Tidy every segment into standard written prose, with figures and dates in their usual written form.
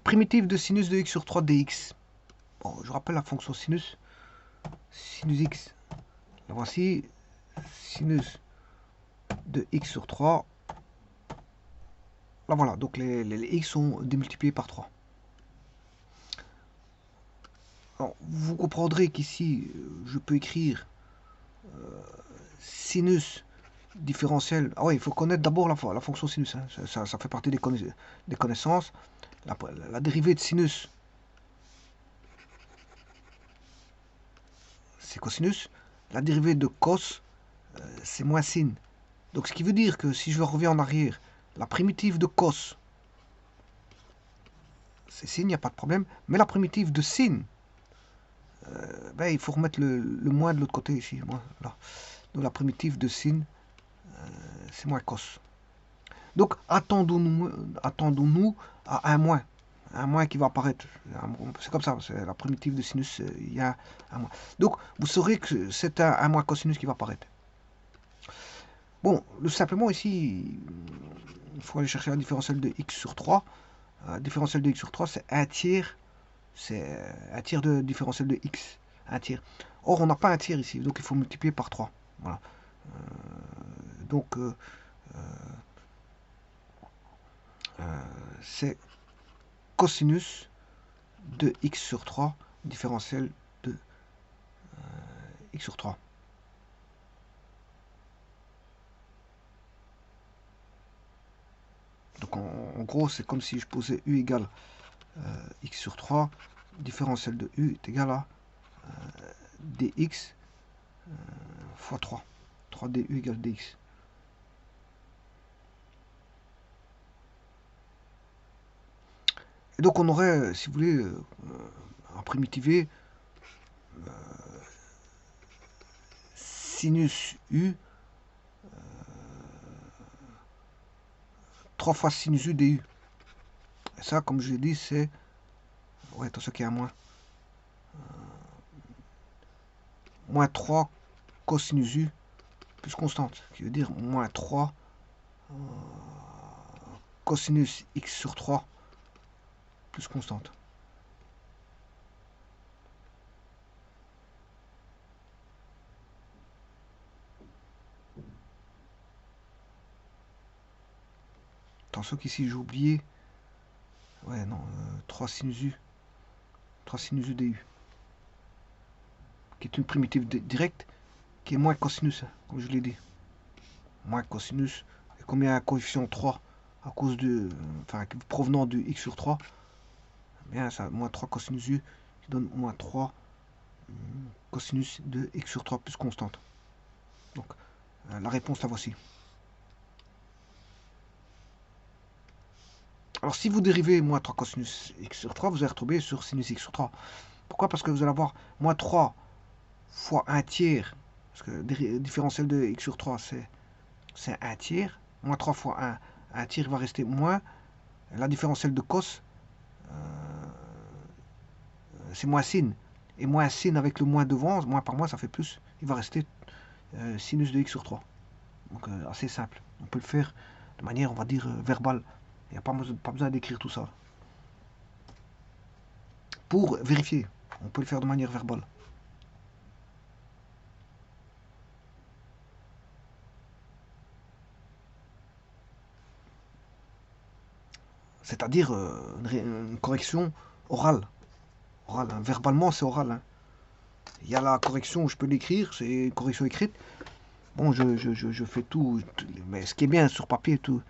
Primitive de sinus de x sur 3 dx. Bon, je rappelle la fonction sinus. Sinus x. La voici. Sinus de x sur 3. Là voilà, donc les x sont démultipliés par 3. Alors, vous comprendrez qu'ici, je peux écrire sinus différentiel. Ah oui, il faut connaître d'abord la fonction sinus. Hein. Ça fait partie des connaissances. La dérivée de sinus, c'est cosinus. La dérivée de cos, c'est moins sin. Donc ce qui veut dire que si je reviens en arrière, la primitive de cos, c'est sin, il n'y a pas de problème. Mais la primitive de sin, ben, il faut remettre le moins de l'autre côté ici. Là. Donc la primitive de sin, c'est moins cos. Donc attendons-nous à un moins. Un moins qui va apparaître. C'est comme ça, c'est la primitive de sinus, il y a un moins. Donc vous saurez que c'est un moins cosinus qui va apparaître. Bon, simplement ici, il faut aller chercher la différentielle de x sur 3. La différentielle de x sur 3, c'est un tiers. C'est un tiers de différentielle de x. Un tiers. Or, on n'a pas un tiers ici, donc il faut multiplier par 3. Voilà. Donc, c'est cosinus de x sur 3, différentielle de x sur 3. Donc en gros, c'est comme si je posais u égale x sur 3, différentielle de u est égal à dx fois 3. 3du égale dx. Et donc on aurait, si vous voulez, en primitivé, sinus u 3 fois sinus u du. Et ça, comme je l'ai dit, c'est... Ouais, attention qu'il y a un moins. Moins 3 cosinus u plus constante. Qui veut dire moins 3 cosinus x sur 3 plus constante. Attention qu'ici j'ai oublié. Ouais, non, 3 sinus u. 3 sinus u du. Qui est une primitive directe qui est moins cosinus, comme je l'ai dit. Moins cosinus. Et comme il y a un coefficient 3 à cause de. Enfin, provenant du x sur 3, bien ça, moins 3 cosinus u qui donne moins 3 cosinus de x sur 3 plus constante. Donc, la réponse la voici. Alors, si vous dérivez moins 3 cosinus x sur 3, vous allez retrouver sur sinus x sur 3. Pourquoi? Parce que vous allez avoir moins 3 fois 1 tiers. Parce que le différentiel de x sur 3, c'est 1 tiers. Moins 3 fois 1. 1 tiers va rester moins. La différentielle de cos, c'est moins sin. Et moins sin avec le moins devant, moins par moins, ça fait plus. Il va rester sinus de x sur 3. Donc, assez simple. On peut le faire de manière, on va dire, verbale. Il n'y a pas besoin d'écrire tout ça. Pour vérifier, on peut le faire de manière verbale. C'est-à-dire une correction orale. Orale, hein. Verbalement, c'est oral. Hein. Il y a la correction où je peux l'écrire, c'est une correction écrite. Bon, je fais tout, mais ce qui est bien sur papier, tout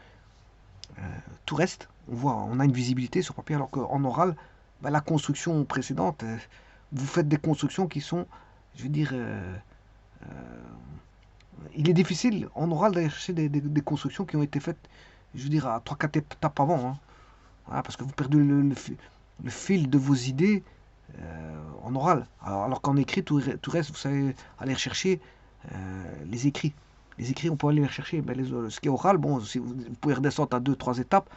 reste. On a une visibilité sur papier, alors qu'en oral, ben, la construction précédente, vous faites des constructions qui sont, je veux dire, il est difficile en oral d'aller chercher des constructions qui ont été faites, je veux dire, à 3-4 étapes avant. Hein. Voilà, parce que vous perdez le fil de vos idées en oral. Alors qu'en écrit, tout reste, vous savez aller rechercher les écrits. Les écrits, on peut aller les rechercher. Mais ce qui est oral, bon, si vous pouvez redescendre à 2-3 étapes.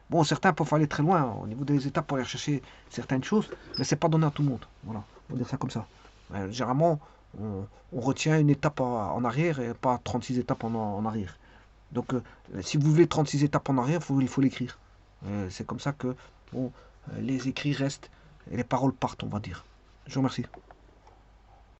Bon, certains peuvent aller très loin au niveau des étapes pour aller rechercher certaines choses, mais c'est pas donné à tout le monde. Voilà, on va dire ça comme ça. Généralement, on retient une étape en arrière et pas 36 étapes en arrière. Donc, si vous voulez 36 étapes en arrière, il faut l'écrire. C'est comme ça que bon, les écrits restent et les paroles partent, on va dire. Je vous remercie.